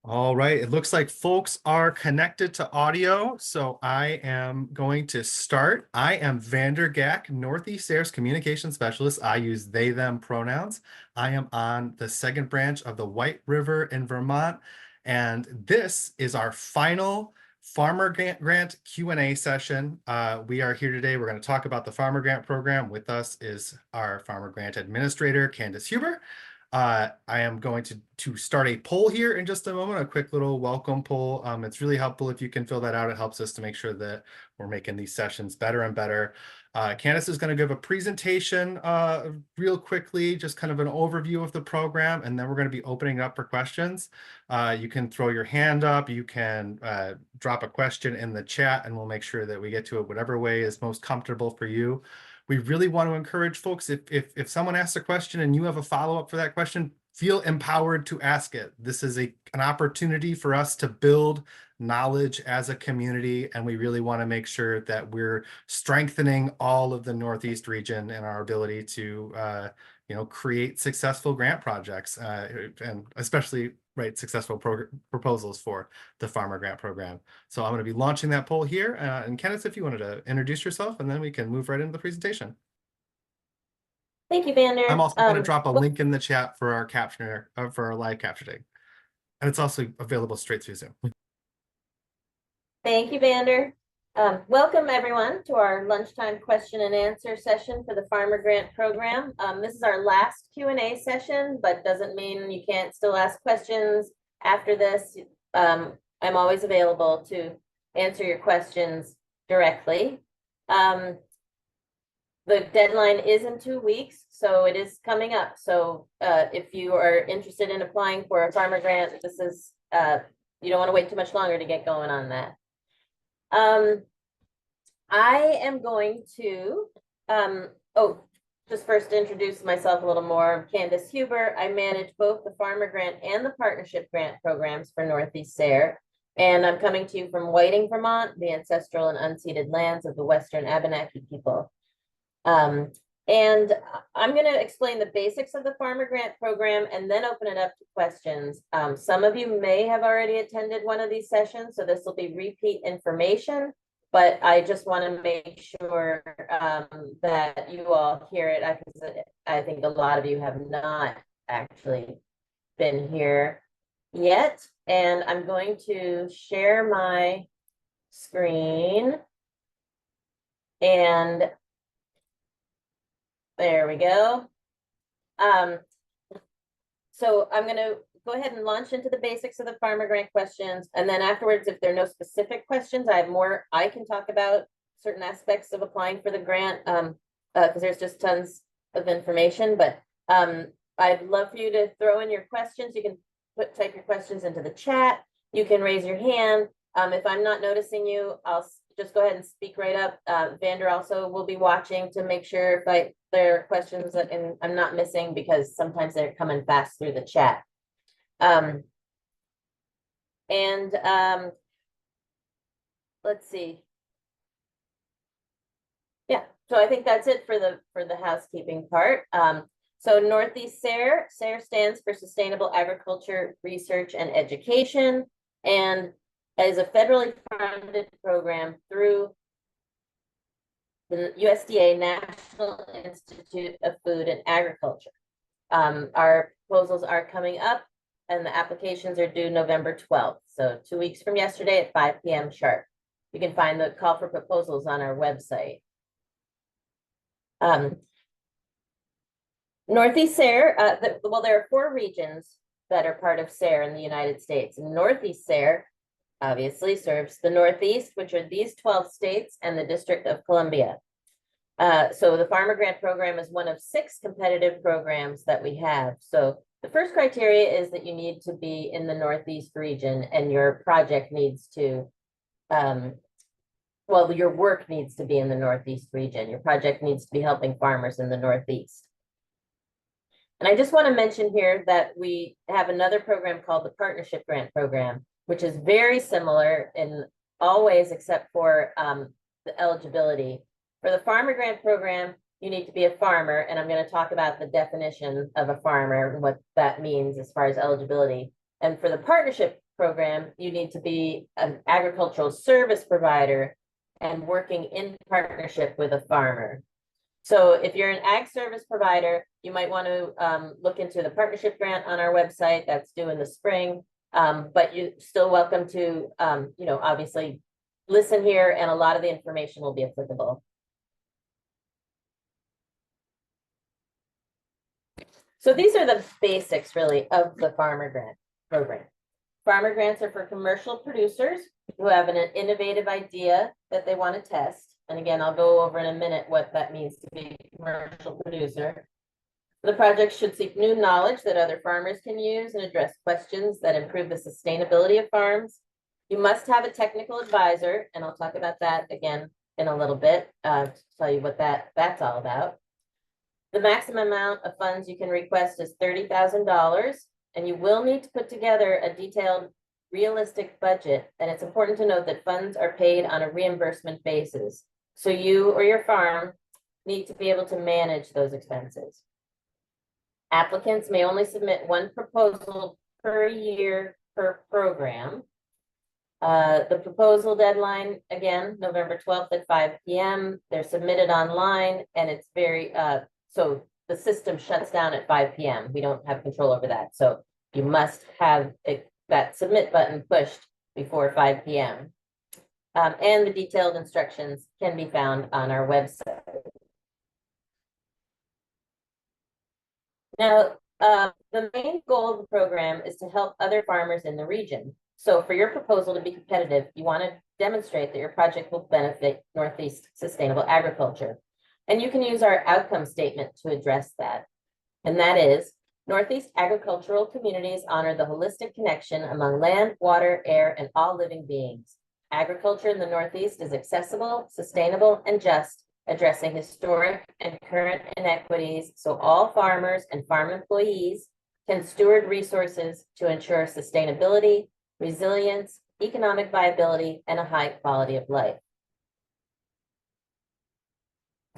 All right, it looks like folks are connected to audio, so I am going to start. I am Vander Gack, Northeast SARE's communication specialist. I use they, them pronouns. I am on the second branch of the White River in Vermont, and this is our final Farmer Grant Q&A session. We are here today. We're going to talk about the Farmer Grant program. With us is our Farmer Grant administrator, Candice Huber. I am going to start a poll here in just a moment, a quick little welcome poll. It's really helpful if you can fill that out. It helps us to make sure that we're making these sessions better and better. Candice is going to give a presentation real quickly, just kind of an overview of the program, and then we're going to be opening up for questions. You can throw your hand up, you can drop a question in the chat, and we'll make sure that we get to it whatever way is most comfortable for you. We really want to encourage folks, if someone asks a question and you have a follow-up for that question, feel empowered to ask it. This is an opportunity for us to build knowledge as a community, and we really want to make sure that we're strengthening all of the Northeast region and our ability to create successful grant projects, and especially successful proposals for the Farmer Grant program. So I'm going to be launching that poll here. And Candice, if you wanted to introduce yourself, and then we can move right into the presentation. Thank you, Vander. I'm also going to drop a link in the chat for our captioner, for our live captioning. And it's also available straight through Zoom. Thank you, Vander. Welcome, everyone, to our lunchtime question and answer session for the Farmer Grant program. This is our last Q&A session, but doesn't mean you can't still ask questions after this. I'm always available to answer your questions directly. The deadline is in 2 weeks, so it is coming up. So if you are interested in applying for a Farmer Grant, this is, you don't want to wait too much longer to get going on that. I am going to, just first introduce myself a little more. I'm Candice Huber. I manage both the Farmer Grant and the Partnership Grant programs for Northeast SARE. And I'm coming to you from Whiting, Vermont, the ancestral and unceded lands of the Western Abenaki people. And I'm going to explain the basics of the Farmer Grant program and then open it up to questions. Some of you may have already attended one of these sessions, so this will be repeat information, but I just want to make sure that you all hear it. I think a lot of you have not actually been here yet. And I'm going to share my screen. And there we go. So I'm going to go ahead and launch into the basics of the Farmer Grant questions. And then afterwards, if there are no specific questions, I have more I can talk about certain aspects of applying for the grant, because there's just tons of information. But I'd love for you to throw in your questions. You can type your questions into the chat. You can raise your hand. If I'm not noticing you, I'll just go ahead and speak right up. Vander also will be watching to make sure if there are questions that I'm not missing, because sometimes they're coming fast through the chat. Let's see. Yeah, so I think that's it for the housekeeping part. So Northeast SARE stands for Sustainable Agriculture Research and Education, and is a federally funded program through the USDA National Institute of Food and Agriculture. Our proposals are coming up, and the applications are due November 12th. So 2 weeks from yesterday at 5 p.m. sharp. You can find the call for proposals on our website. Northeast SARE, well, there are 4 regions that are part of SARE in the United States. And Northeast SARE obviously serves the Northeast, which are these 12 states and the District of Columbia. So the Farmer Grant program is one of 6 competitive programs that we have. So the first criteria is that you need to be in the Northeast region, and your project needs to, well, your work needs to be in the Northeast region. Your project needs to be helping farmers in the Northeast. And I just want to mention here that we have another program called the Partnership Grant Program, which is very similar in all ways except for the eligibility. For the Farmer Grant Program, you need to be a farmer, and I'm going to talk about the definition of a farmer and what that means as far as eligibility. And for the Partnership program, you need to be an agricultural service provider and working in partnership with a farmer. So if you're an ag service provider, you might want to look into the partnership grant on our website that's due in the spring. But you're still welcome to, obviously listen here, and a lot of the information will be applicable. So these are the basics really of the farmer grant program. Farmer grants are for commercial producers who have an innovative idea that they want to test. And again, I'll go over in a minute what that means to be a commercial producer. The project should seek new knowledge that other farmers can use and address questions that improve the sustainability of farms. You must have a technical advisor, and I'll talk about that again in a little bit to tell you what that's all about. The maximum amount of funds you can request is $30,000, and you will need to put together a detailed, realistic budget. And it's important to note that funds are paid on a reimbursement basis. So you or your farm need to be able to manage those expenses. Applicants may only submit one proposal per year per program. The proposal deadline, again, November 12th at 5 p.m. They're submitted online, and it's very, so the system shuts down at 5 p.m. We don't have control over that. So you must have that submit button pushed before 5 p.m. And the detailed instructions can be found on our website. Now, the main goal of the program is to help other farmers in the region. So for your proposal to be competitive, you want to demonstrate that your project will benefit Northeast sustainable agriculture. And you can use our outcome statement to address that. And that is, Northeast agricultural communities honor the holistic connection among land, water, air, and all living beings. Agriculture in the Northeast is accessible, sustainable, and just, addressing historic and current inequities so all farmers and farm employees can steward resources to ensure sustainability, resilience, economic viability, and a high quality of life.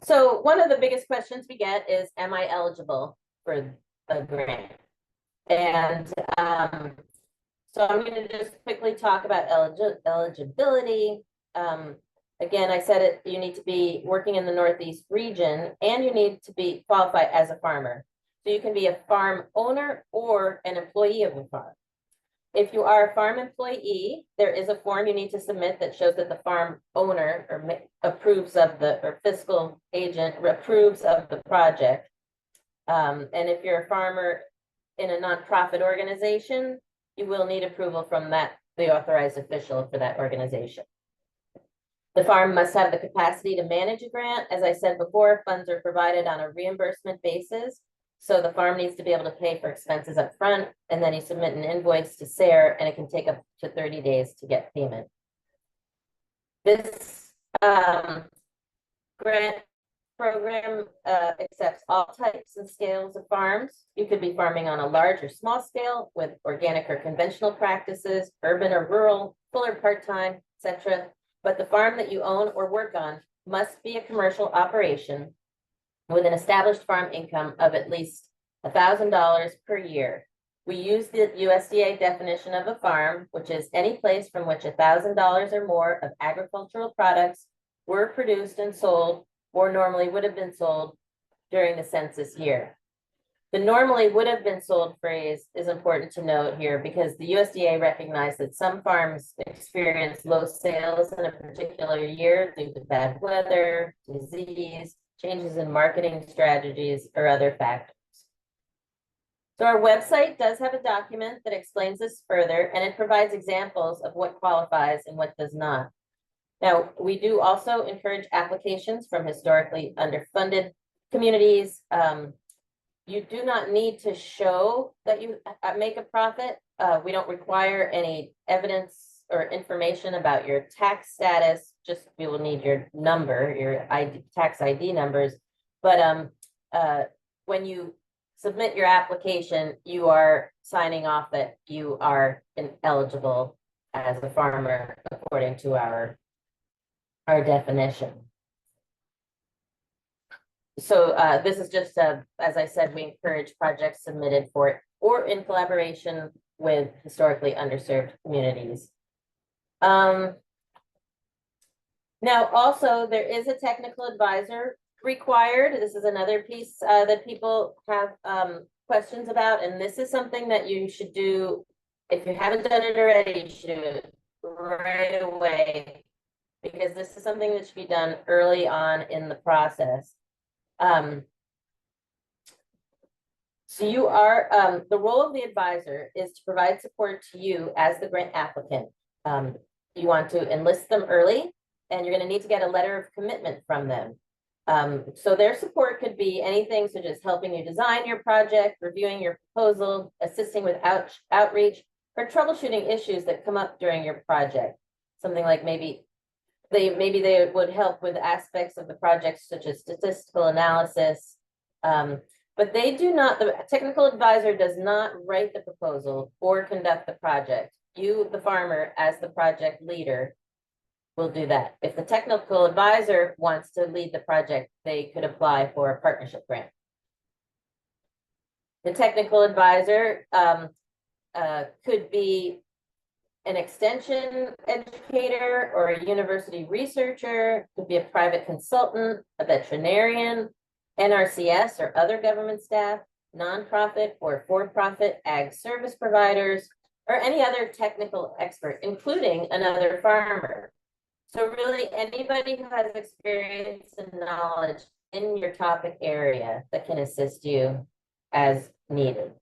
So one of the biggest questions we get is, am I eligible for a grant? And so I'm going to just quickly talk about eligibility. Again, I said it, you need to be working in the Northeast region, and you need to be qualified as a farmer. So you can be a farm owner or an employee of a farm. If you are a farm employee, there is a form you need to submit that shows that the farm owner approves of or fiscal agent approves of the project. And if you're a farmer in a nonprofit organization, you will need approval from the authorized official for that organization. The farm must have the capacity to manage a grant. As I said before, funds are provided on a reimbursement basis. So the farm needs to be able to pay for expenses up front, and then you submit an invoice to SARE, and it can take up to 30 days to get payment. This grant program accepts all types and scales of farms. You could be farming on a large or small scale with organic or conventional practices, urban or rural, full or part-time, etc. But the farm that you own or work on must be a commercial operation with an established farm income of at least $1,000 per year. We use the USDA definition of a farm, which is any place from which $1,000 or more of agricultural products were produced and sold, or normally would have been sold during the census year. The normally would have been sold phrase is important to note here because the USDA recognized that some farms experience low sales in a particular year due to bad weather, disease, changes in marketing strategies, or other factors. So our website does have a document that explains this further, and it provides examples of what qualifies and what does not. Now, we do also encourage applications from historically underfunded communities. You do not need to show that you make a profit. We don't require any evidence or information about your tax status. Just we will need your number, your tax ID numbers. But when you submit your application, you are signing off that you are eligible as a farmer according to our definition. So this is just, as I said, we encourage projects submitted for or in collaboration with historically underserved communities. Now, also, there is a technical advisor required. This is another piece that people have questions about, and this is something that you should do. If you haven't done it already, you should do it right away, because this is something that should be done early on in the process. So you are, the role of the advisor is to provide support to you as the grant applicant. You want to enlist them early, and you're going to need to get a letter of commitment from them. So their support could be anything such as helping you design your project, reviewing your proposal, assisting with outreach, or troubleshooting issues that come up during your project. Something like maybe they would help with aspects of the project such as statistical analysis. But they do not, the technical advisor does not write the proposal or conduct the project. You, the farmer, as the project leader, will do that. If the technical advisor wants to lead the project, they could apply for a partnership grant. The technical advisor could be an extension educator or a university researcher, could be a private consultant, a veterinarian, NRCS or other government staff, nonprofit or for-profit ag service providers, or any other technical expert, including another farmer. So really anybody who has experience and knowledge in your topic area that can assist you as needed.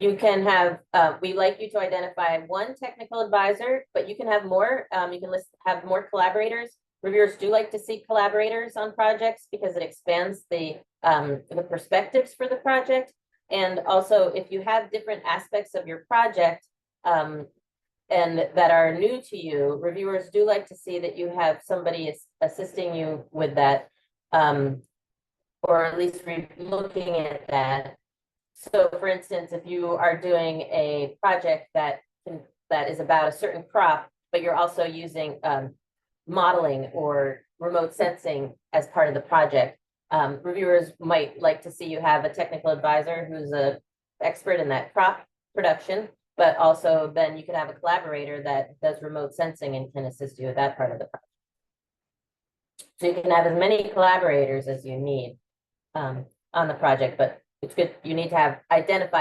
You can have, we like you to identify one technical advisor, but you can have more. You can have more collaborators. Reviewers do like to see collaborators on projects because it expands the perspectives for the project. And also, if you have different aspects of your project and that are new to you, reviewers do like to see that you have somebody assisting you with that, or at least looking at that. So for instance, if you are doing a project that is about a certain crop, but you're also using modeling or remote sensing as part of the project, reviewers might like to see you have a technical advisor who's an expert in that crop production, but also then you could have a collaborator that does remote sensing and can assist you with that part of the project. So you can have as many collaborators as you need on the project, but it's good. You need to identify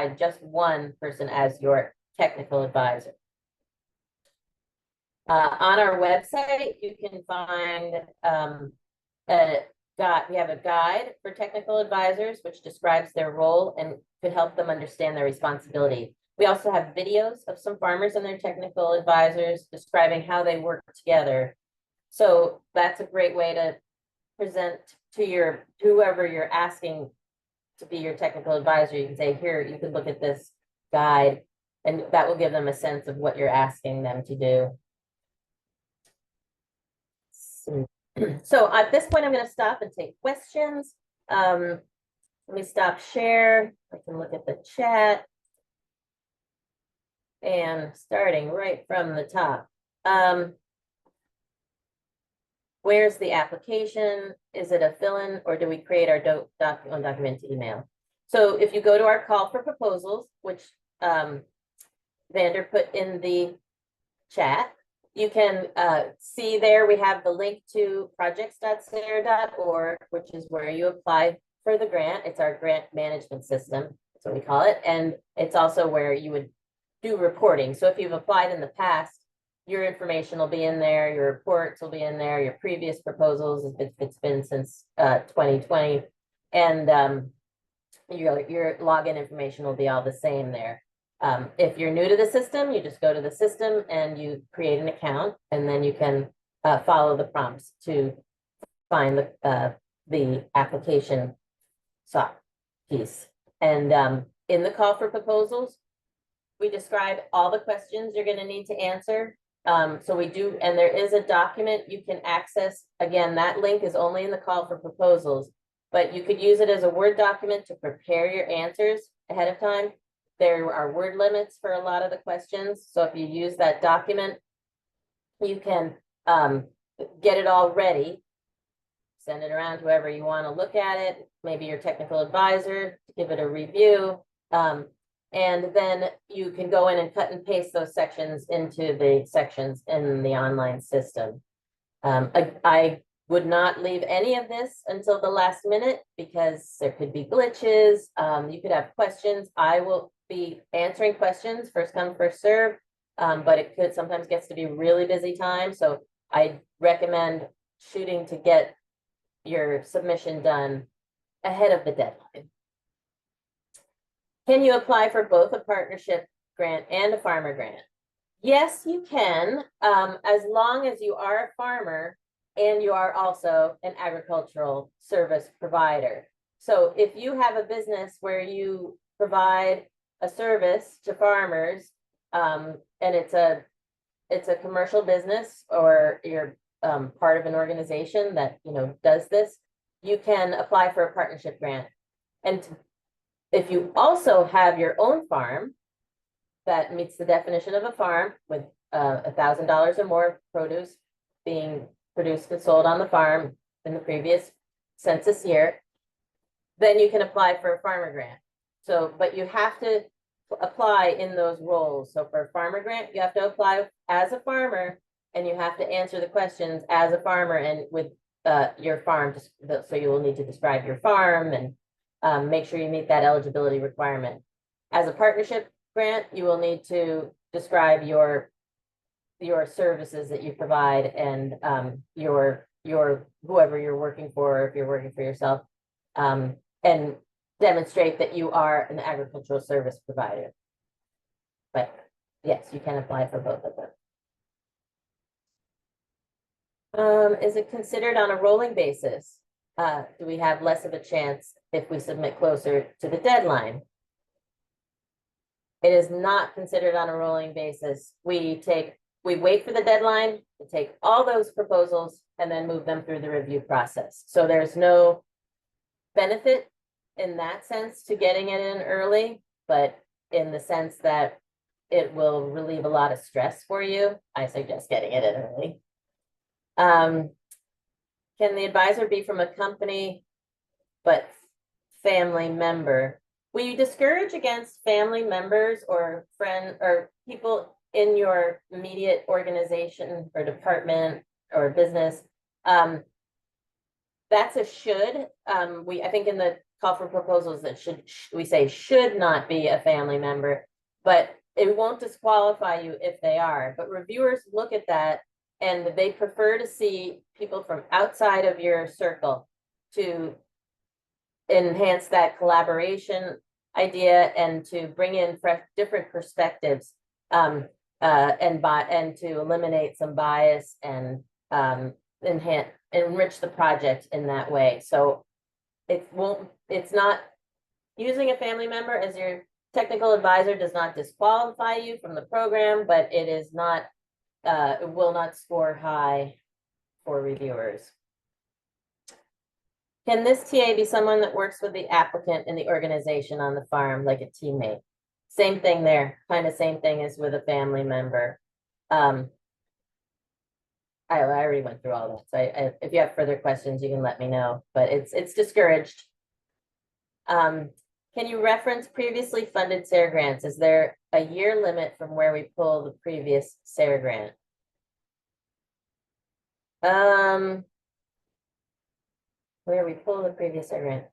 just one person as your technical advisor. On our website, you can find we have a guide for technical advisors, which describes their role and could help them understand their responsibility. We also have videos of some farmers and their technical advisors describing how they work together. So that's a great way to present to whoever you're asking to be your technical advisor. You can say, here, you can look at this guide, and that will give them a sense of what you're asking them to do. So at this point, I'm going to stop and take questions. Let me stop share. I can look at the chat. And starting right from the top. Where's the application? Is it a fill-in, or do we create our document to email? So if you go to our call for proposals, which Vander put in the chat, you can see there we have the link to projects.sare.org, which is where you apply for the grant. It's our grant management system. That's what we call it. And it's also where you would do reporting. So if you've applied in the past, your information will be in there, your reports will be in there, your previous proposals, if it's been since 2020, and your login information will be all the same there. If you're new to the system, you just go to the system and you create an account, and then you can follow the prompts to find the application piece. And in the call for proposals, we describe all the questions you're going to need to answer. So we do, and there is a document you can access. Again, that link is only in the call for proposals, but you could use it as a Word document to prepare your answers ahead of time. There are word limits for a lot of the questions. So if you use that document, you can get it all ready, send it around to whoever you want to look at it, maybe your technical advisor, to give it a review. And then you can go in and cut and paste those sections into the sections in the online system. I would not leave any of this until the last minute because there could be glitches. You could have questions. I will be answering questions, first come, first serve. But it could sometimes gets to be really busy time. So I recommend shooting to get your submission done ahead of the deadline. Can you apply for both a partnership grant and a farmer grant? Yes, you can, as long as you are a farmer and you are also an agricultural service provider. So if you have a business where you provide a service to farmers, and it's a commercial business, or you're part of an organization that does this, you can apply for a partnership grant. And if you also have your own farm that meets the definition of a farm with $1,000 or more produce being produced and sold on the farm in the previous census year, then you can apply for a farmer grant. So, but you have to apply in those roles. So for a farmer grant, you have to apply as a farmer, and you have to answer the questions as a farmer and with your farm. So you will need to describe your farm and make sure you meet that eligibility requirement. As a partnership grant, you will need to describe your services that you provide and your whoever you're working for, or if you're working for yourself, and demonstrate that you are an agricultural service provider. But yes, you can apply for both of them. Is it considered on a rolling basis? Do we have less of a chance if we submit closer to the deadline? It is not considered on a rolling basis. We wait for the deadline to take all those proposals and then move them through the review process. So there's no benefit in that sense to getting it in early, but in the sense that it will relieve a lot of stress for you, I suggest getting it in early. Can the advisor be from a company but family member? We discourage against family members or friend or people in your immediate organization or department or business. That's a should. I think in the call for proposals that we say should not be a family member, but it won't disqualify you if they are. But reviewers look at that and they prefer to see people from outside of your circle to enhance that collaboration idea and to bring in fresh, different perspectives, and to eliminate some bias and enrich the project in that way. So it's not using a family member as your technical advisor does not disqualify you from the program, but it is not, it will not score high for reviewers. Can this TA be someone that works with the applicant in the organization on the farm, like a teammate? Same thing there, kind of same thing as with a family member. I already went through all that. So if you have further questions, you can let me know, but it's discouraged. Can you reference previously funded SARE grants? Is there a year limit from where we pull the previous SARE grant? Where we pull the previous SARE grant?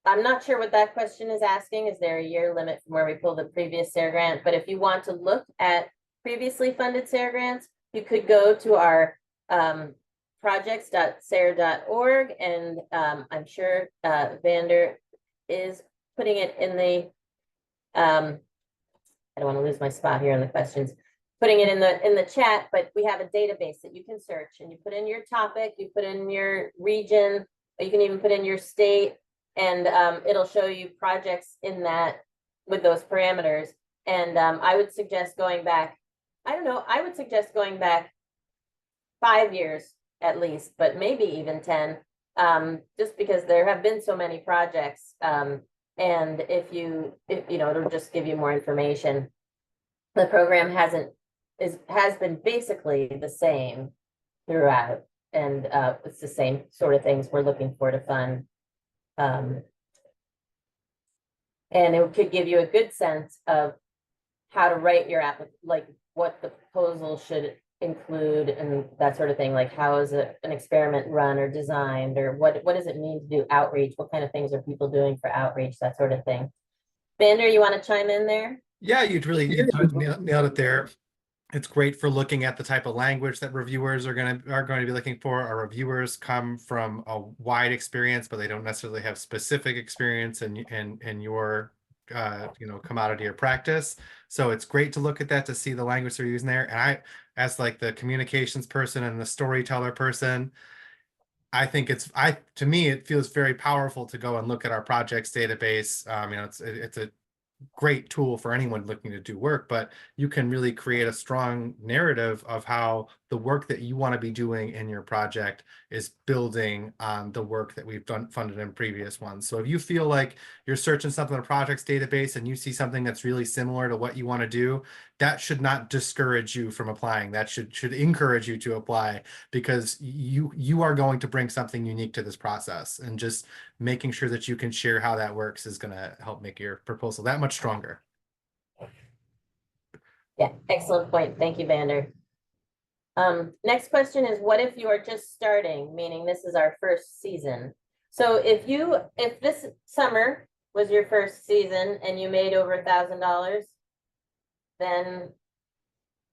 I'm not sure what that question is asking. Is there a year limit from where we pull the previous SARE grant? But if you want to look at previously funded SARE grants, you could go to our projects.sare.org, and I'm sure Vander is putting it in the, I don't want to lose my spot here on the questions, putting it in the chat, but we have a database that you can search, and you put in your topic, you put in your region, or you can even put in your state, and it'll show you projects in that with those parameters. And I would suggest going back, I would suggest going back 5 years at least, but maybe even 10, just because there have been so many projects. And if it'll just give you more information. The program has been basically the same throughout, and it's the same sort of things we're looking for to fund. And it could give you a good sense of how to write your app, like what the proposal should include and that sort of thing. Like how is an experiment run or designed, or what does it mean to do outreach? What kind of things are people doing for outreach, that sort of thing. Vander, you want to chime in there? Yeah, you nailed it there. It's great for looking at the type of language that reviewers are going to be looking for. Our reviewers come from a wide experience, but they don't necessarily have specific experience in your commodity or practice. So it's great to look at that to see the language they're using there. And I, as like the communications person and the storyteller person, I think to me it feels very powerful to go and look at our projects database. It's a great tool for anyone looking to do work, but you can really create a strong narrative of how the work that you want to be doing in your project is building on the work that we've done funded in previous ones. So if you feel like you're searching something in a projects database and you see something that's really similar to what you want to do, that should not discourage you from applying. That should encourage you to apply, because you are going to bring something unique to this process, and just making sure that you can share how that works is going to help make your proposal that much stronger. Yeah, excellent point. Thank you, Vander. Next question is, what if you are just starting, meaning this is our first season? So if this summer was your first season and you made over $1,000, then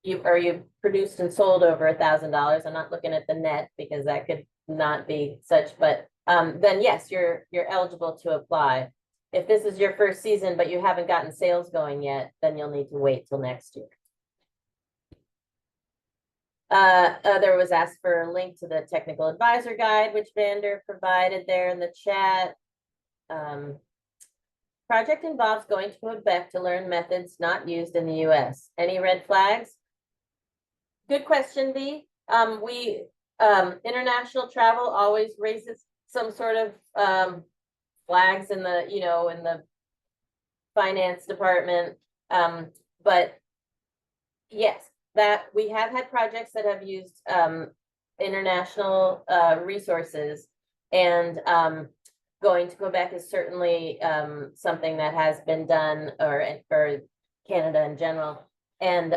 you produced and sold over $1,000. I'm not looking at the net because that could not be such, but then yes, you're eligible to apply. If this is your first season, but you haven't gotten sales going yet, then you'll need to wait till next year. There was asked for a link to the technical advisor guide, which Vander provided there in the chat. Project involves going to Quebec to learn methods not used in the US. Any red flags? Good question, V. International travel always raises some sort of flags in the finance department. But yes, that we have had projects that have used international resources, and going to Quebec is certainly something that has been done, or for Canada in general. And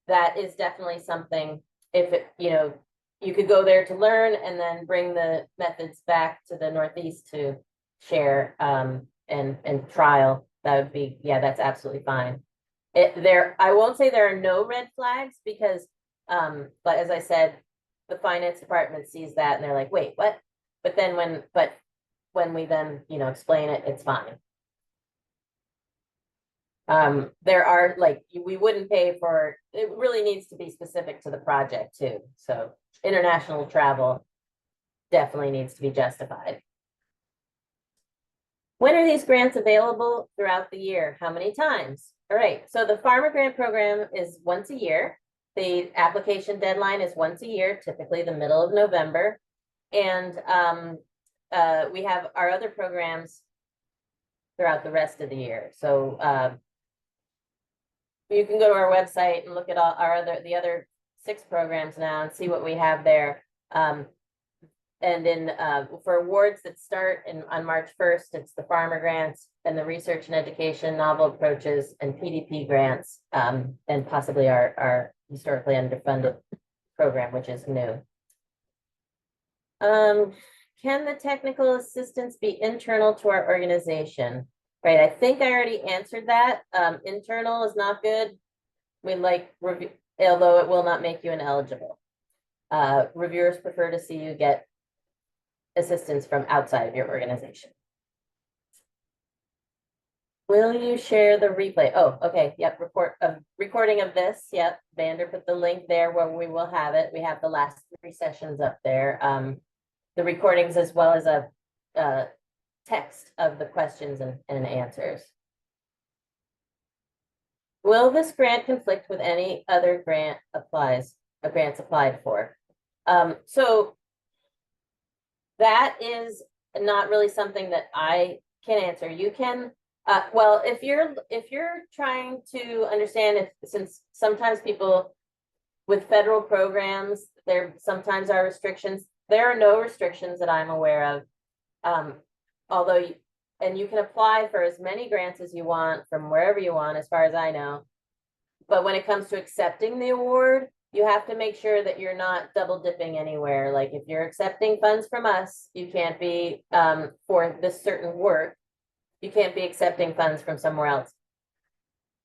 that is definitely something, if it, you could go there to learn and then bring the methods back to the Northeast to share and trial. That would be, yeah, that's absolutely fine. I won't say there are no red flags, because but as I said, the finance department sees that and they're like, wait, what? But then when we then explain it, it's fine. There are, like, we wouldn't pay for it. Really needs to be specific to the project too. So international travel definitely needs to be justified. When are these grants available throughout the year? How many times? All right, so the Farmer Grant Program is once a year. The application deadline is once a year, typically the middle of November. And we have our other programs throughout the rest of the year. So you can go to our website and look at all the other 6 programs now and see what we have there. And for awards that start on March 1st, it's the farmer grants and the research and education, novel approaches, and PDP grants, and possibly our historically underfunded program, which is new. Can the technical assistance be internal to our organization? Right, I think I already answered that. Internal is not good. We like review, although it will not make you ineligible. Reviewers prefer to see you get assistance from outside of your organization. Will you share the replay? Oh, okay. Yep. Recording of this. Yep. Vander put the link there where we will have it. We have the last 3 sessions up there. The recordings, as well as a text of the questions and answers. Will this grant conflict with any other grants applied for? So that is not really something that I can answer. You can, well, if you're trying to understand, since sometimes people with federal programs, there sometimes are restrictions. There are no restrictions that I'm aware of. Although and you can apply for as many grants as you want from wherever you want, as far as I know. But when it comes to accepting the award, you have to make sure that you're not double dipping anywhere. Like if you're accepting funds from us, you can't be, for this certain work, you can't be accepting funds from somewhere else.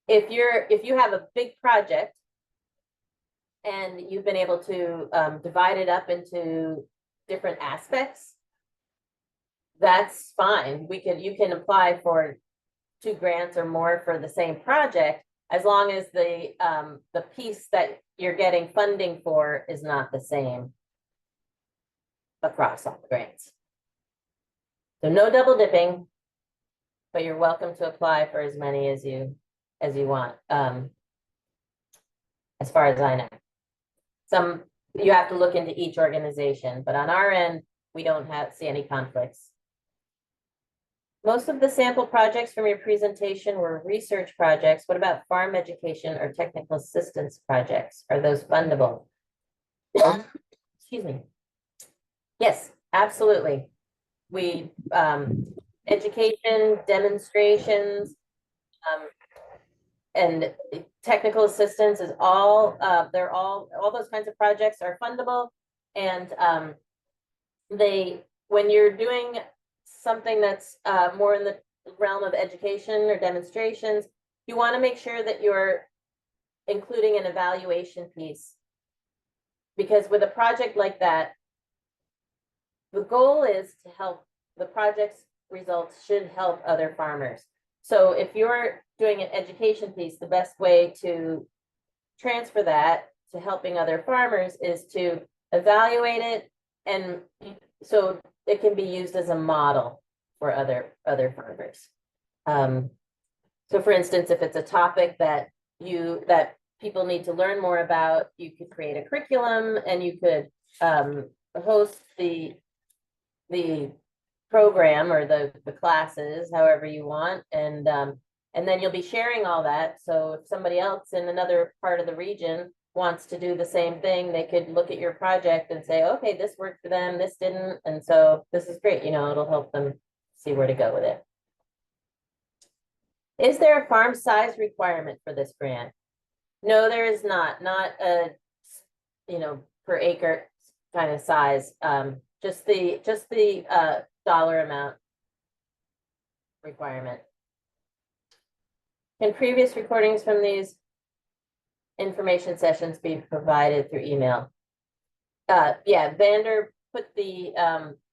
If you have a big project and you've been able to divide it up into different aspects, that's fine. You can apply for 2 grants or more for the same project, as long as the piece that you're getting funding for is not the same across all the grants. So no double dipping, but you're welcome to apply for as many as you want. As far as I know, you have to look into each organization, but on our end, we don't see any conflicts. Most of the sample projects from your presentation were research projects. What about farm education or technical assistance projects? Are those fundable? Excuse me. Yes, absolutely. We, education, demonstrations, and technical assistance is all, all those kinds of projects are fundable. And when you're doing something that's more in the realm of education or demonstrations, you want to make sure that you're including an evaluation piece. Because with a project like that, the goal is to help, the project's results should help other farmers. So if you're doing an education piece, the best way to transfer that to helping other farmers is to evaluate it, and so it can be used as a model for other farmers. So for instance, if it's a topic that people need to learn more about, you could create a curriculum and you could host the program or the classes however you want, and then you'll be sharing all that. So if somebody else in another part of the region wants to do the same thing, they could look at your project and say, okay, this worked for them, this didn't, and so this is great. It'll help them see where to go with it. Is there a farm size requirement for this grant? No, there is not a per acre kind of size. Just the dollar amount requirement. Can previous recordings from these information sessions be provided through email? Yeah, Vander put the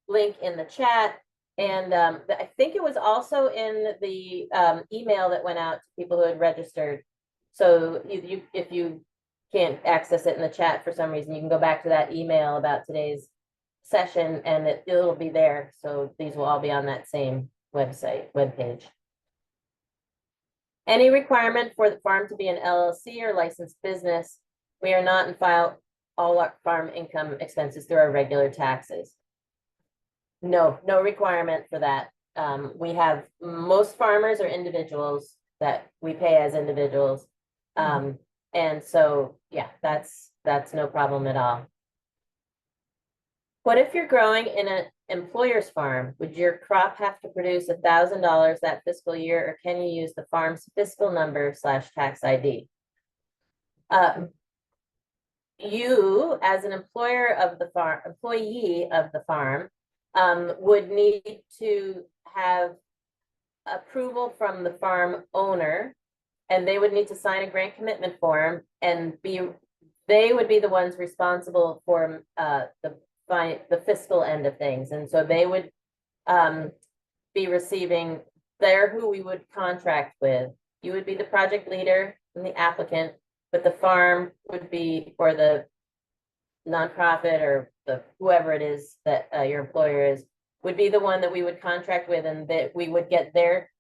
link in the chat, and I think it was also in the email that went out to people who had registered. So if you can't access it in the chat for some reason, you can go back to that email about today's session and it'll be there. So these will all be on that same webpage. Any requirement for the farm to be an LLC or licensed business? We are not, and file all our farm income expenses through our regular taxes. No requirement for that. We have, most farmers are individuals that we pay as individuals. And so, yeah, that's no problem at all. What if you're growing in an employer's farm? Would your crop have to produce $1,000 that fiscal year, or can you use the farm's fiscal number / tax ID? You, as an employee of the farm, would need to have approval from the farm owner, and they would need to sign a grant commitment form, and they would be the ones responsible for the fiscal end of things. And so they would be receiving, they're who we would contract with. You would be the project leader and the applicant, but the farm would be, or the nonprofit or whoever it is that your employer is, would be the one that we would contract with, and that we would get their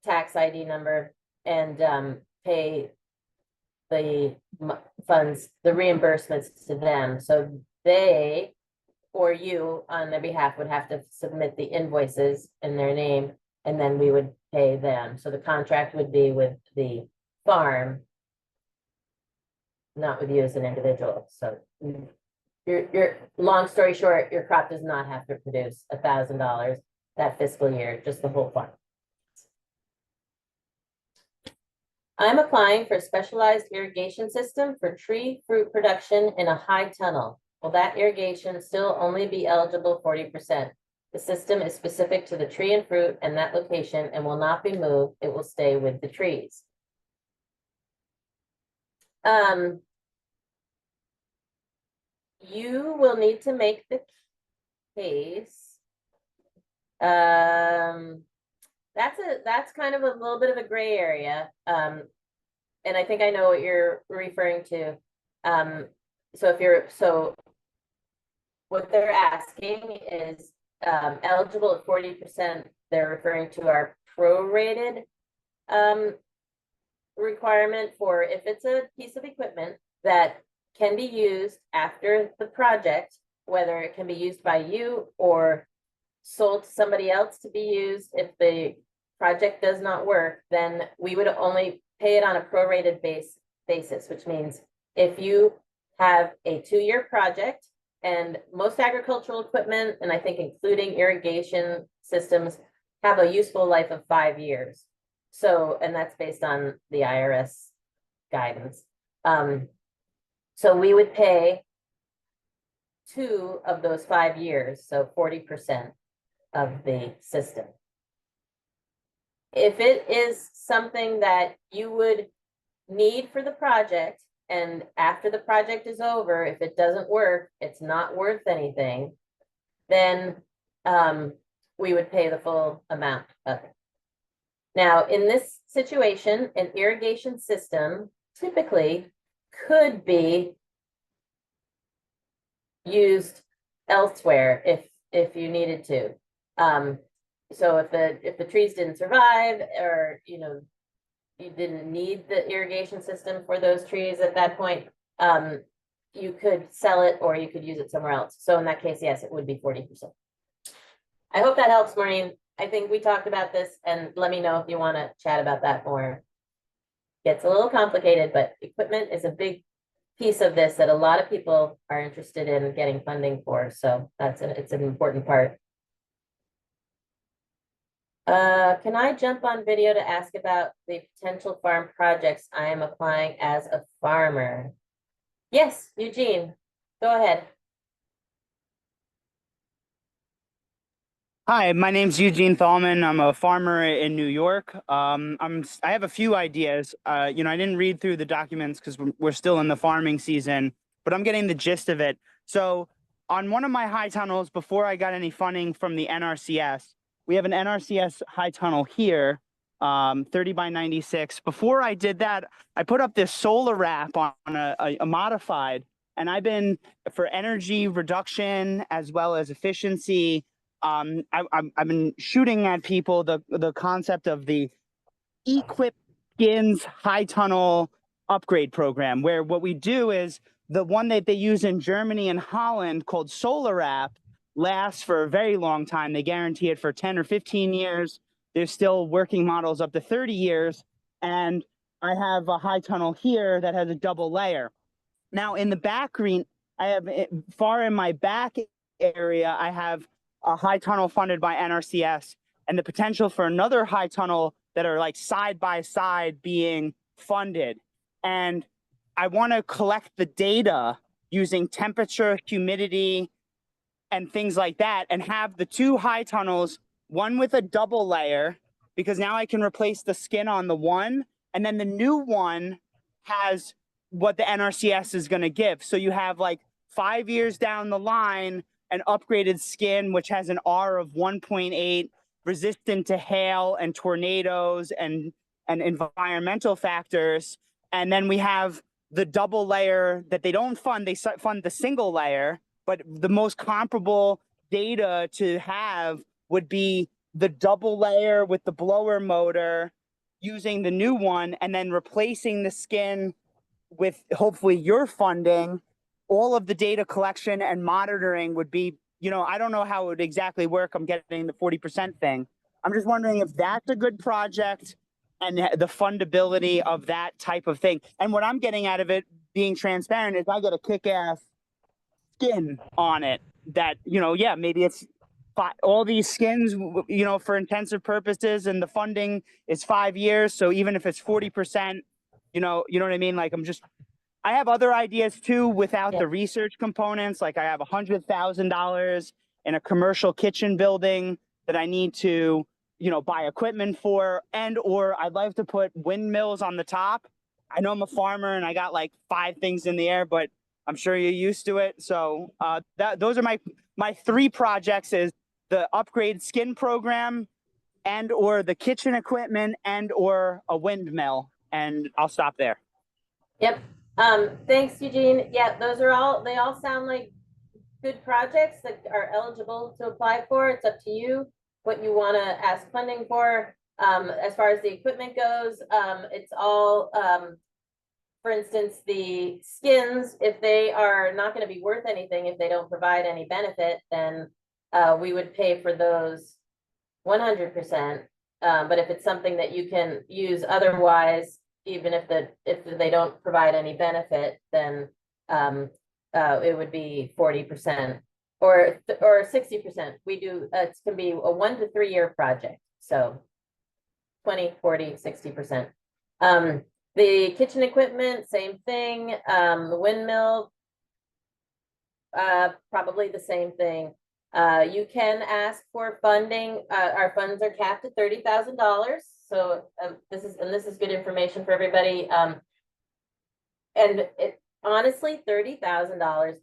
tax ID number and pay the funds, the reimbursements to them. So they, or you on their behalf, would have to submit the invoices in their name, and then we would pay them. So the contract would be with the farm, not with you as an individual. So your long story short, your crop does not have to produce $1,000 that fiscal year, just the whole farm. I'm applying for a specialized irrigation system for tree fruit production in a high tunnel. Will that irrigation still only be eligible 40%? The system is specific to the tree and fruit and that location and will not be moved. It will stay with the trees. You will need to make the case. That's kind of a little bit of a gray area. And I think I know what you're referring to. So what they're asking is eligible at 40%. They're referring to our prorated requirement for if it's a piece of equipment that can be used after the project, whether it can be used by you or sold to somebody else to be used. If the project does not work, then we would only pay it on a prorated basis, which means if you have a 2-year project, and most agricultural equipment, and I think including irrigation systems, have a useful life of 5 years. So, and that's based on the IRS guidance. So we would pay 2 of those 5 years, so 40% of the system. If it is something that you would need for the project, and after the project is over, if it doesn't work, it's not worth anything, then we would pay the full amount of it. Now, in this situation, an irrigation system typically could be used elsewhere if you needed to. So if the trees didn't survive, or you didn't need the irrigation system for those trees at that point, you could sell it or you could use it somewhere else. So in that case, yes, it would be 40%. I hope that helps, Maureen. I think we talked about this, and let me know if you want to chat about that more. Gets a little complicated, but equipment is a big piece of this that a lot of people are interested in getting funding for. So it's an important part. Can I jump on video to ask about the potential farm projects I am applying as a farmer? Yes, Eugene, go ahead. Hi, my name's Eugene Thalman. I'm a farmer in New York. I have a few ideas. I didn't read through the documents because we're still in the farming season, but I'm getting the gist of it. So on one of my high tunnels, before I got any funding from the NRCS, we have an NRCS high tunnel here, 30 by 96. Before I did that, I put up this solar wrap on a modified, and I've been for energy reduction as well as efficiency. I've been shooting at people the concept of the Equip Skins high tunnel upgrade program, where what we do is the one that they use in Germany and Holland called Solar App lasts for a very long time. They guarantee it for 10 or 15 years. There's still working models up to 30 years. And I have a high tunnel here that has a double layer. Now in the back green, I have far in my back area, I have a high tunnel funded by NRCS and the potential for another high tunnel that are like side by side being funded. And I want to collect the data using temperature, humidity, and things like that, and have the 2 high tunnels, one with a double layer, because now I can replace the skin on the one, and then the new one has what the NRCS is going to give. So you have like 5 years down the line, an upgraded skin, which has an R of 1.8, resistant to hail and tornadoes and environmental factors. And then we have the double layer that they don't fund. They fund the single layer, but the most comparable data to have would be the double layer with the blower motor using the new one, and then replacing the skin with hopefully your funding. All of the data collection and monitoring would be, I don't know how it would exactly work. I'm getting the 40% thing. I'm just wondering if that's a good project and the fundability of that type of thing. And what I'm getting out of it, being transparent, is I get a kick-ass skin on it that, maybe it's all these skins, for intensive purposes, and the funding is 5 years. So even if it's 40%, You know what I mean? Like I have other ideas too without Yeah. the research components. Like I have $100,000 in a commercial kitchen building that I need to, buy equipment for, and or I'd like to put windmills on the top. I know I'm a farmer and I got like 5 things in the air, but I'm sure you're used to it. So those are my 3 projects: is the upgrade skin program, and or the kitchen equipment, and or a windmill. And I'll stop there. Yep. Thanks, Eugene. Yeah, they all sound like good projects that are eligible to apply for. It's up to you what you want to ask funding for. As far as the equipment goes, it's all, for instance, the skins, if they are not going to be worth anything, if they don't provide any benefit, then we would pay for those 100%. But if it's something that you can use otherwise, even if they don't provide any benefit, then it would be 40% or 60%. We do it can be a 1 to 3 year project. So 20, 40, 60%. The kitchen equipment, same thing. The windmill, probably the same thing. You can ask for funding. Our funds are capped at $30,000. So this is good information for everybody. And honestly, $30,000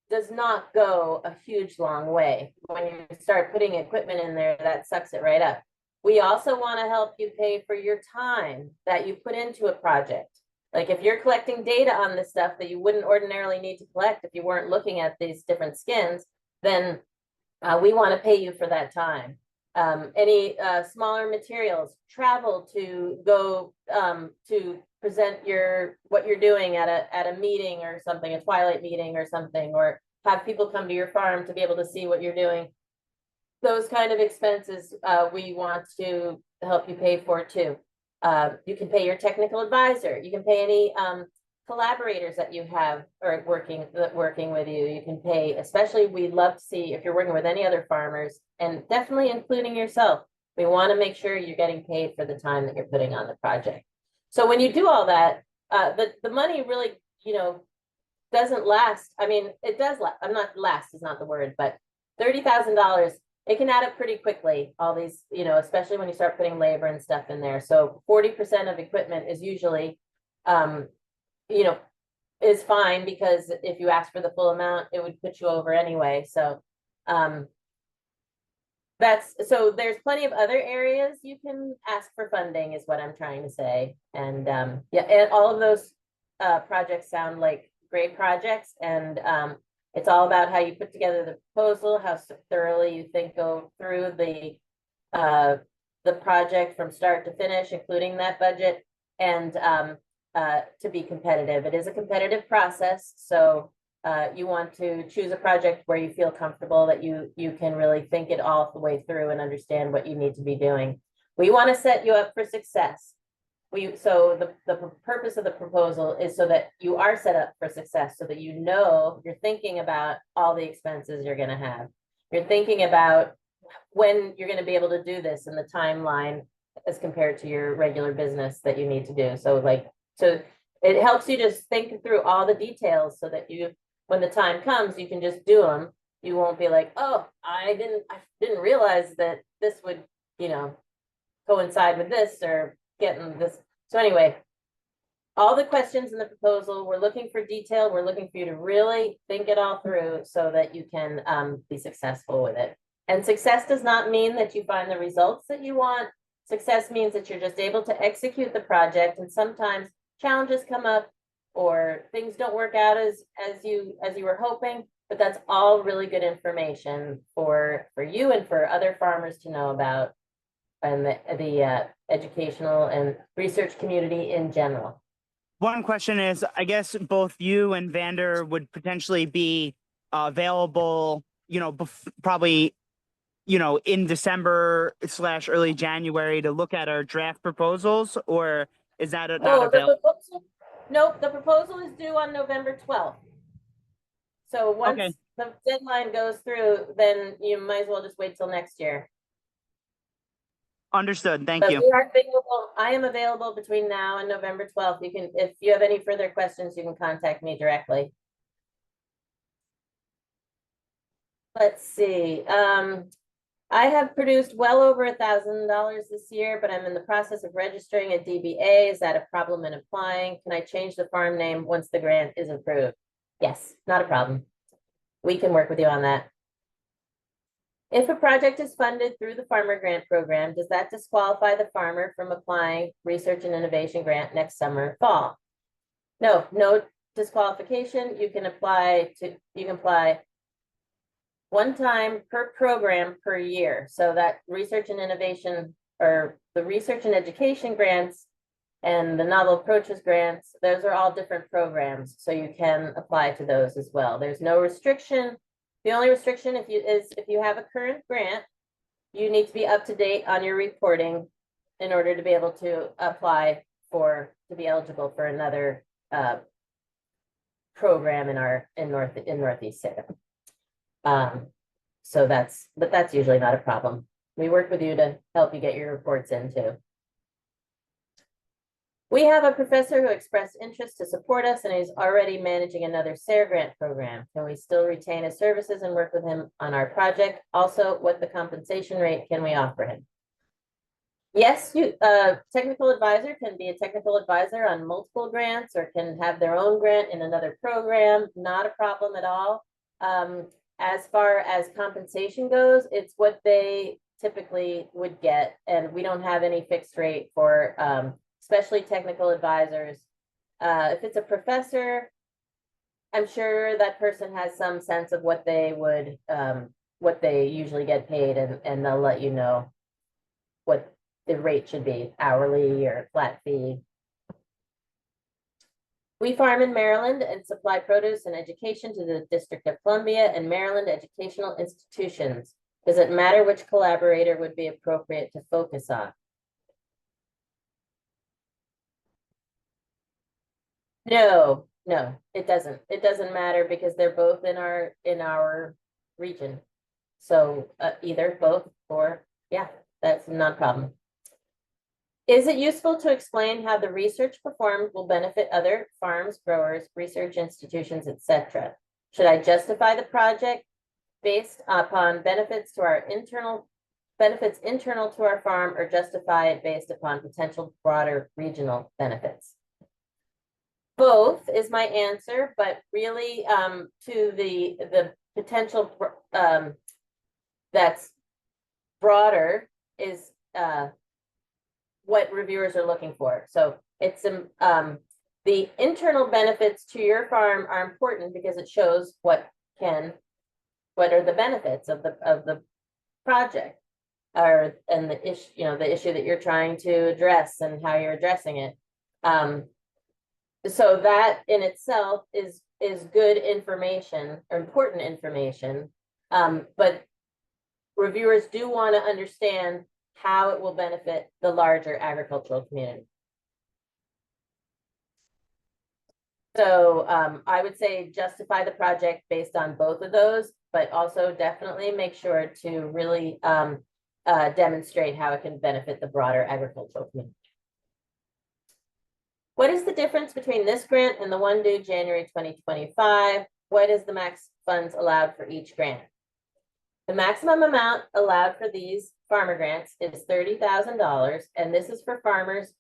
does not go a huge long way. When you start putting equipment in there, that sucks it right up. We also want to help you pay for your time that you put into a project. Like if you're collecting data on this stuff that you wouldn't ordinarily need to collect if you weren't looking at these different skins, then we want to pay you for that time. Any smaller materials, travel to go to present what you're doing at a meeting or something, a twilight meeting or something, or have people come to your farm to be able to see what you're doing. Those kind of expenses we want to help you pay for too. You can pay your technical advisor. You can pay any collaborators that you have or working with you. You can pay, especially we'd love to see if you're working with any other farmers, and definitely including yourself. We want to make sure you're getting paid for the time that you're putting on the project. So when you do all that, the money really, doesn't last. I mean, it does last. Last is not the word, but $30,000, it can add up pretty quickly. All these, especially when you start putting labor and stuff in there. So 40% of equipment is usually, is fine, because if you ask for the full amount, it would put you over anyway. So there's plenty of other areas you can ask for funding, is what I'm trying to say. And yeah, and all of those projects sound like great projects, and it's all about how you put together the proposal, how thoroughly you go through the project from start to finish, including that budget, and to be competitive. It is a competitive process, so you want to choose a project where you feel comfortable that you can really think it all the way through and understand what you need to be doing. We want to set you up for success. So the purpose of the proposal is so that you are set up for success, so that you're thinking about all the expenses you're going to have. You're thinking about when you're going to be able to do this and the timeline as compared to your regular business that you need to do. So it helps you just think through all the details, so that when the time comes, you can just do them. You won't be like, oh, I didn't realize that this would, coincide with this or getting this. So anyway, all the questions in the proposal, we're looking for detail. We're looking for you to really think it all through so that you can be successful with it. And success does not mean that you find the results that you want. Success means that you're just able to execute the project, and sometimes challenges come up or things don't work out as you were hoping, but that's all really good information for you and for other farmers to know about, and the educational and research community in general. One question is, I guess both you and Vander would potentially be available, probably, in December / early January to look at our draft proposals, or is that not available? Nope, the proposal is due on November 12th. So once the deadline goes through, then you might as well just wait till next year. Understood. Thank But you. we are available, I am available between now and November 12th. You can, if you have any further questions, you can contact me directly. Let's see, I have produced well over $1,000 this year, but I'm in the process of registering a DBA. Is that a problem in applying? Can I change the farm name once the grant is approved? Yes, not a problem. We can work with you on that. If a project is funded through the farmer grant program, does that disqualify the farmer from applying research and innovation grant next summer, fall? No, no disqualification. You can apply one time per program per year. So that research and innovation, or the research and education grants and the novel approaches grants, those are all different programs. So you can apply to those as well. There's no restriction. The only restriction if you have a current grant, you need to be up to date on your reporting in order to be able to apply to be eligible for another program in Northeast SARE. So that's usually not a problem. We work with you to help you get your reports in too. We have a professor who expressed interest to support us, and he's already managing another SARE grant program. Can we still retain his services and work with him on our project? Also, what the compensation rate can we offer him? Yes, technical advisor can be a technical advisor on multiple grants or can have their own grant in another program. Not a problem at all. As far as compensation goes, it's what they typically would get, and we don't have any fixed rate for especially technical advisors. If it's a professor, I'm sure that person has some sense of what they usually get paid, and they'll let you know what the rate should be, hourly or flat fee. We farm in Maryland and supply produce and education to the District of Columbia and Maryland educational institutions. Does it matter which collaborator would be appropriate to focus on? No, it doesn't. It doesn't matter because they're both in our region. So either, both, or yeah, that's not a problem. Is it useful to explain how the research performed will benefit other farms, growers, research institutions, etc.? Should I justify the project based upon benefits internal to our farm, or justify it based upon potential broader regional benefits? Both is my answer, but really to the potential that's broader is what reviewers are looking for. So it's the internal benefits to your farm are important because it shows what are the benefits of the project, and the issue that you're trying to address and how you're addressing it. So that in itself is good information or important information, but reviewers do want to understand how it will benefit the larger agricultural community. So I would say justify the project based on both of those, but also definitely make sure to really demonstrate how it can benefit the broader agricultural community. What is the difference between this grant and the one due January 2025? What is the max funds allowed for each grant? The maximum amount allowed for these farmer grants is $30,000, and this is for farmers.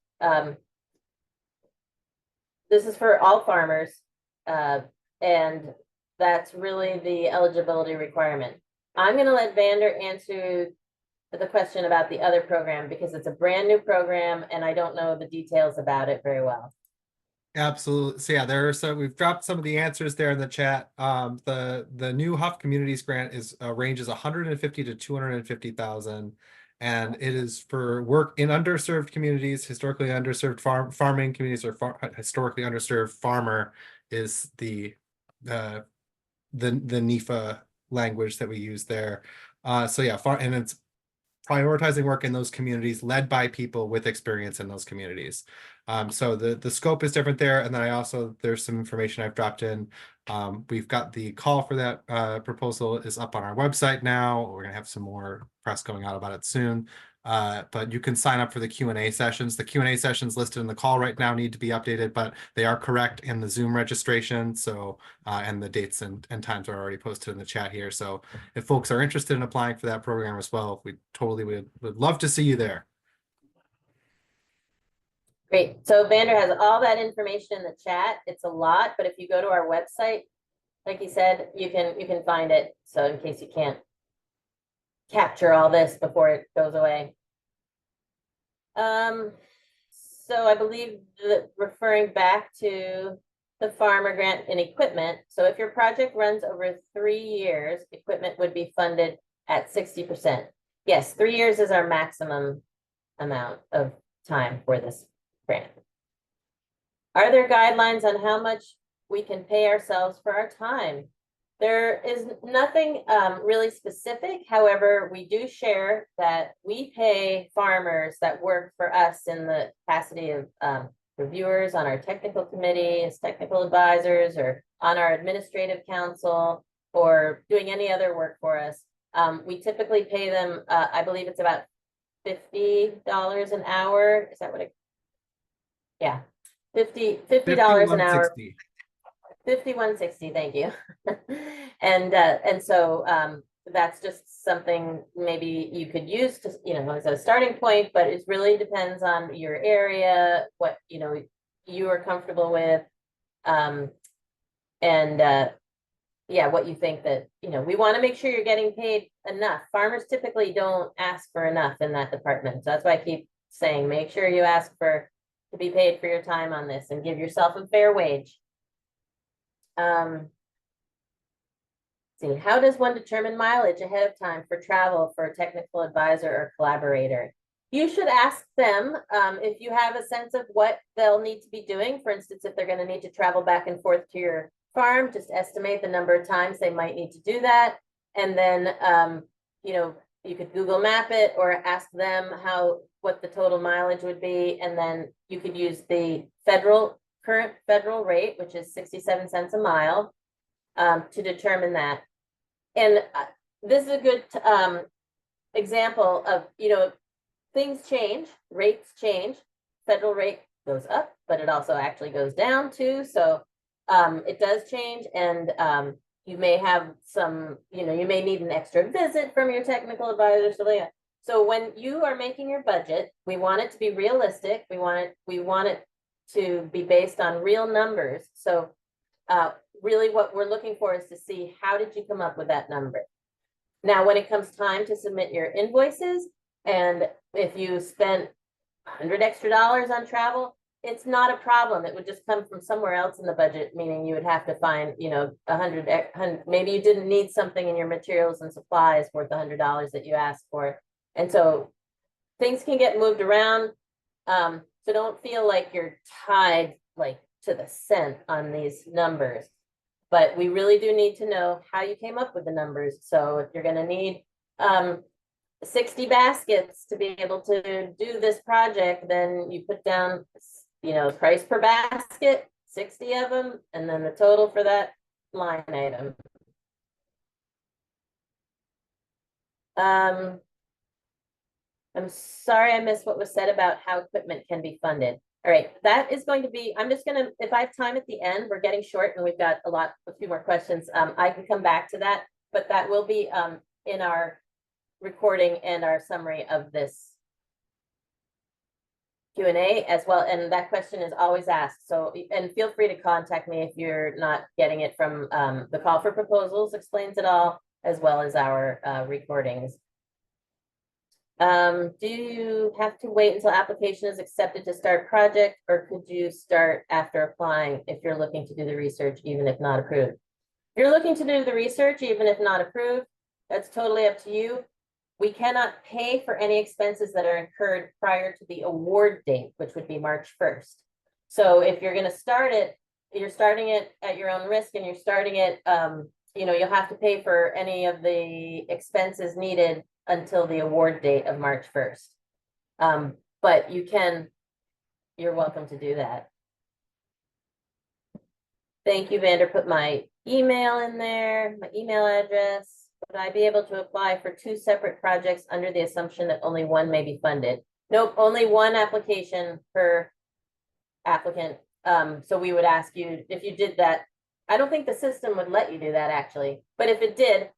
This is for all farmers, and that's really the eligibility requirement. I'm going to let Vander answer the question about the other program because it's a brand new program and I don't know the details about it very well. Absolutely. So yeah, we've dropped some of the answers there in the chat. The new Huff Communities grant ranges 150 to 250,000, and it is for work in underserved communities, historically underserved farming communities, or historically underserved farmer is the NEFA language that we use there. So yeah, and it's prioritizing work in those communities led by people with experience in those communities. So the scope is different there. And then there's some information I've dropped in. We've got the call for that proposal is up on our website now. We're gonna have some more press going out about it soon. but you can sign up for the Q&A sessions. The Q&A sessions listed in the call right now need to be updated, but they are correct in the Zoom registration. So, and the dates and times are already posted in the chat here. So if folks are interested in applying for that program as well, we totally would love to see you there. Great. So Vander has all that information in the chat. It's a lot, but if you go to our website, like he said, you can find it. So in case you can't capture all this before it goes away. So I believe that referring back to the farmer grant and equipment. So if your project runs over 3 years, equipment would be funded at 60%. Yes, 3 years is our maximum amount of time for this grant. Are there guidelines on how much we can pay ourselves for our time? There is nothing really specific. However, we do share that we pay farmers that work for us in the capacity of reviewers on our technical committee, as technical advisors, or on our administrative council, or doing any other work for us. We typically pay them, I believe it's about $50 an hour. Is that what it? Yeah, $50 an hour. 5160, thank you. and so that's just something maybe you could use to, as a starting point, but it really depends on your area, what you are comfortable with, yeah, what you think that we want to make sure you're getting paid enough. Farmers typically don't ask for enough in that department, so that's why I keep saying make sure you ask to be paid for your time on this and give yourself a fair wage. See, how does one determine mileage ahead of time for travel for a technical advisor or collaborator? You should ask them if you have a sense of what they'll need to be doing. For instance, if they're going to need to travel back and forth to your farm, just estimate the number of times they might need to do that. And then, you could Google map it or ask them what the total mileage would be. And then you could use the current federal rate, which is 67 cents a mile, to determine that. And this is a good example of, things change, rates change. Federal rate goes up, but it also actually goes down too. So it does change, and you may have some, you may need an extra visit from your technical advisor. So when you are making your budget, we want it to be realistic. We want it to be based on real numbers. So really what we're looking for is to see, how did you come up with that number? Now, when it comes time to submit your invoices, and if you spent $100 extra on travel, it's not a problem. It would just come from somewhere else in the budget, meaning you would have to find, 100, maybe you didn't need something in your materials and supplies worth $100 that you asked for. And so things can get moved around. So don't feel like you're tied to the cent on these numbers, but we really do need to know how you came up with the numbers. So if you're going to need 60 baskets to be able to do this project, then you put down, price per basket, 60 of them, and then the total for that line item. I'm sorry I missed what was said about how equipment can be funded. All right, that is going to be, I'm just going to, if I have time at the end, we're getting short and we've got a few more questions. I can come back to that, but that will be in our recording and our summary of this Q&A as well. And that question is always asked. So, and feel free to contact me if you're not getting it from the call for proposals explains it all, as well as our recordings. Do you have to wait until application is accepted to start project, or could you start after applying if you're looking to do the research, even if not approved? If you're looking to do the research, even if not approved, that's totally up to you. We cannot pay for any expenses that are incurred prior to the award date, which would be March 1st. So if you're going to start it, you're starting it at your own risk, and you're starting it, you'll have to pay for any of the expenses needed until the award date of March 1st. But you're welcome to do that. Thank you, Vander. Put my email in there, my email address. Would I be able to apply for 2 separate projects under the assumption that only one may be funded? Nope, only one application per applicant. So we would ask you if you did that. I don't think the system would let you do that actually, but if it did,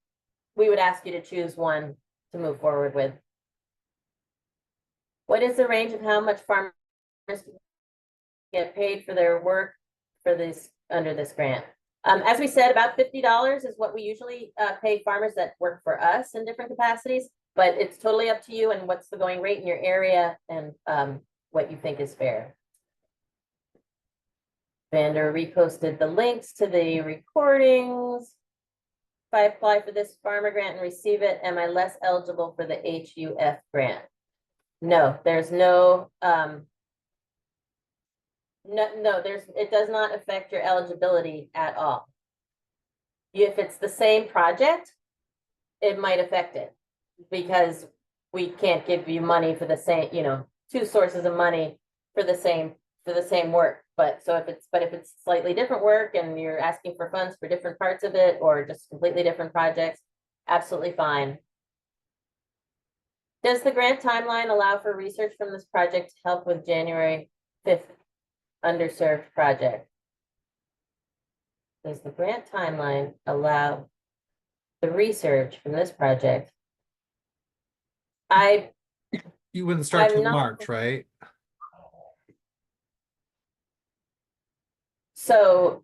we would ask you to choose one to move forward with. What is the range of how much farmers get paid for their work for this under this grant? As we said, about $50 is what we usually pay farmers that work for us in different capacities, but it's totally up to you and what's the going rate in your area and what you think is fair. Vander reposted the links to the recordings. If I apply for this farmer grant and receive it, am I less eligible for the HUF grant? No, there's no, it does not affect your eligibility at all. If it's the same project, it might affect it because we can't give you money for the same, 2 sources of money for the same work. But if it's slightly different work and you're asking for funds for different parts of it or just completely different projects, absolutely fine. Does the grant timeline allow for research from this project to help with January 5th underserved project? Does the grant timeline allow the research from this project? You wouldn't start I'm till not- March, right? So,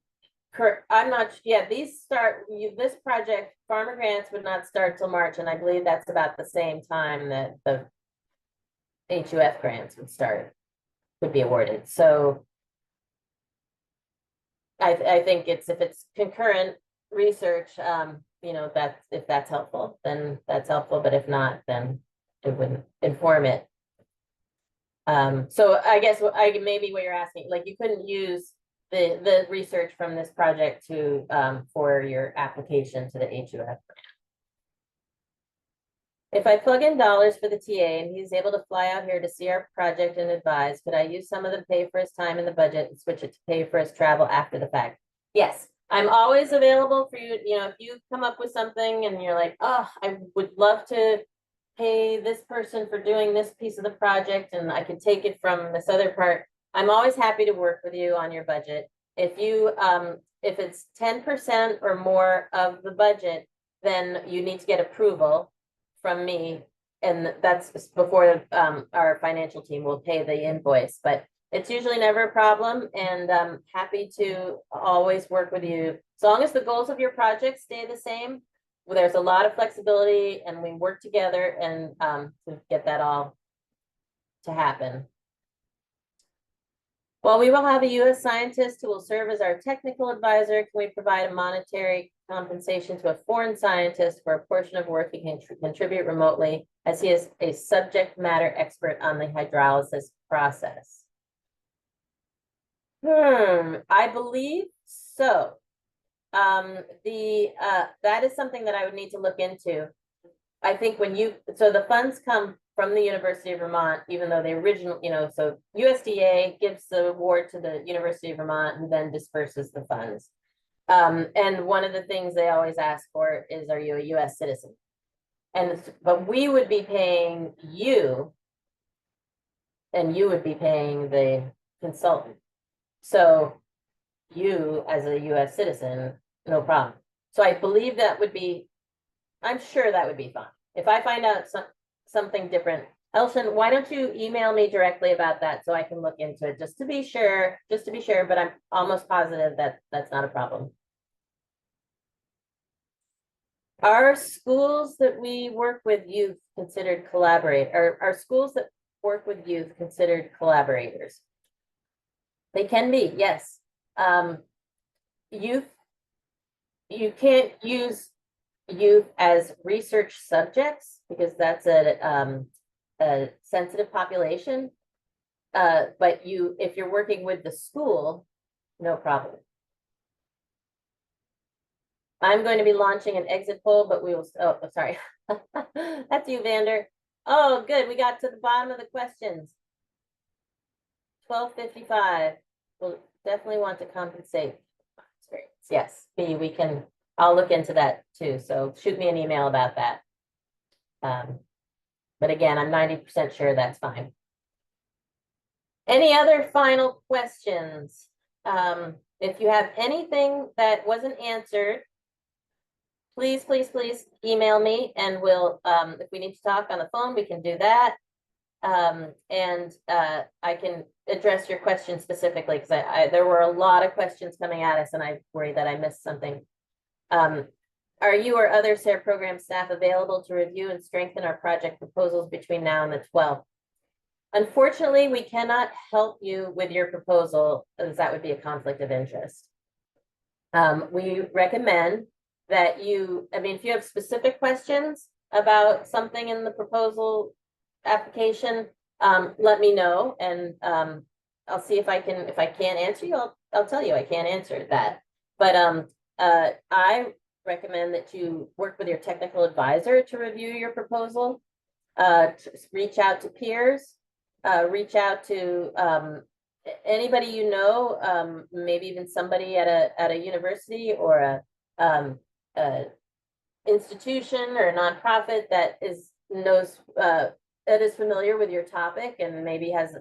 I'm not, these this project, farmer grants would not start till March, and I believe that's about the same time that the HUF grants would be awarded. So I think if it's concurrent research, if that's helpful, then that's helpful, but if not, then it wouldn't inform it. So I guess maybe what you're asking, like you couldn't use the research from this project to for your application to the HUF grant. If I plug in dollars for the TA and he's able to fly out here to see our project and advise, could I use some of them pay for his time in the budget and switch it to pay for his travel after the fact? Yes, I'm always available for you. If you come up with something and you're like, oh, I would love to pay this person for doing this piece of the project and I could take it from this other part, I'm always happy to work with you on your budget. If it's 10% or more of the budget, then you need to get approval from me, and that's before our financial team will pay the invoice, but it's usually never a problem, and I'm happy to always work with you. As long as the goals of your project stay the same, there's a lot of flexibility and we work together and to get that all to happen. While we will have a U.S. scientist who will serve as our technical advisor, can we provide a monetary compensation to a foreign scientist for a portion of work he can contribute remotely, as he is a subject matter expert on the hydrolysis process? I believe so. That is something that I would need to look into. I think so the funds come from the University of Vermont, even though the original, so USDA gives the award to the University of Vermont and then disperses the funds. And one of the things they always ask for is, are you a US citizen? But we would be paying you and you would be paying the consultant. So you as a US citizen, no problem. So I believe I'm sure that would be fine. If I find out something different, Elshin, why don't you email me directly about that so I can look into it just to be sure, but I'm almost positive that that's not a problem. Are schools that we work with youth considered are schools that work with youth considered collaborators? They can be, yes. Youth, you can't use youth as research subjects because that's a sensitive population. But if you're working with the school, no problem. I'm going to be launching an exit poll, but we will, oh, sorry. That's you, Vander. Oh, good. We got to the bottom of the questions. 12:55. We'll definitely want to compensate. Yes, B, we can I'll look into that too. So shoot me an email about that. But again, I'm 90% sure that's fine. Any other final questions? If you have anything that wasn't answered, please email me and we'll, if we need to talk on the phone, we can do that. And I can address your question specifically because there were a lot of questions coming at us and I worry that I missed something. Are you or other SARE program staff available to review and strengthen our project proposals between now and the 12th? Unfortunately, we cannot help you with your proposal as that would be a conflict of interest. We recommend that you, I mean, if you have specific questions about something in the proposal application, let me know and I'll see if I can't answer you, I'll tell you I can't answer that. But I recommend that you work with your technical advisor to review your proposal, reach out to peers, reach out to anybody you know, maybe even somebody at a university or a institution or a nonprofit that is familiar with your topic and maybe has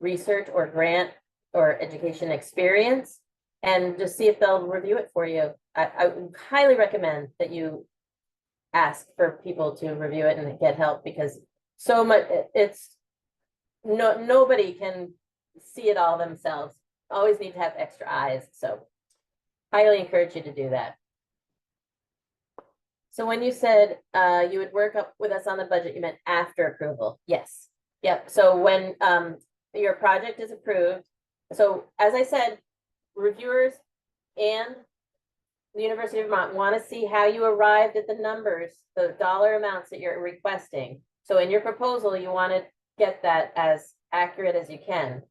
research or grant or education experience, and just see if they'll review it for you. I would highly recommend that you ask for people to review it and get help because so much nobody can see it all themselves. Always need to have extra eyes. So highly encourage you to do that. So when you said you would work up with us on the budget, you meant after approval? Yes. Yep. So when your project is approved, so as I said, reviewers and the University of Vermont want to see how you arrived at the numbers, the dollar amounts that you're requesting. So in your proposal, you want to get that as accurate as you can.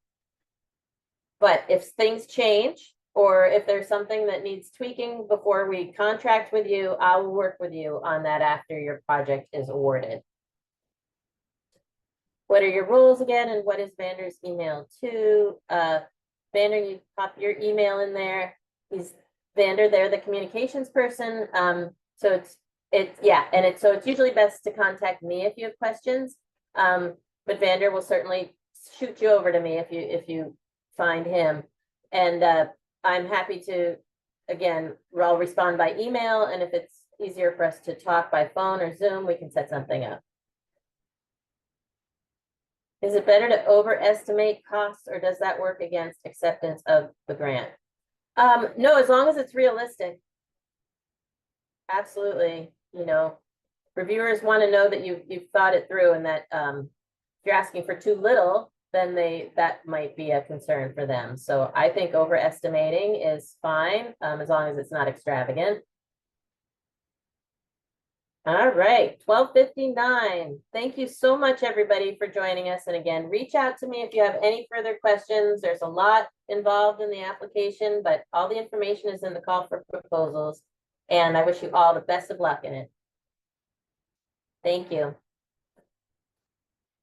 But if things change, or if there's something that needs tweaking before we contract with you, I'll work with you on that after your project is awarded. What are your roles again, and what is Vander's email to? Vander, you pop your email in there. He's Vander, they're the communications person. So it's usually best to contact me if you have questions. But Vander will certainly shoot you over to me if you find him. And I'm happy to, again, I'll respond by email, and if it's easier for us to talk by phone or Zoom, we can set something up. Is it better to overestimate costs, or does that work against acceptance of the grant? No, as long as it's realistic. Absolutely. You know, reviewers want to know that you've thought it through, and that if you're asking for too little, then that might be a concern for them. So I think overestimating is fine, as long as it's not extravagant. All right, 12:59. Thank you so much, everybody, for joining us. And again, reach out to me if you have any further questions. There's a lot involved in the application, but all the information is in the call for proposals. And I wish you all the best of luck in it. Thank you.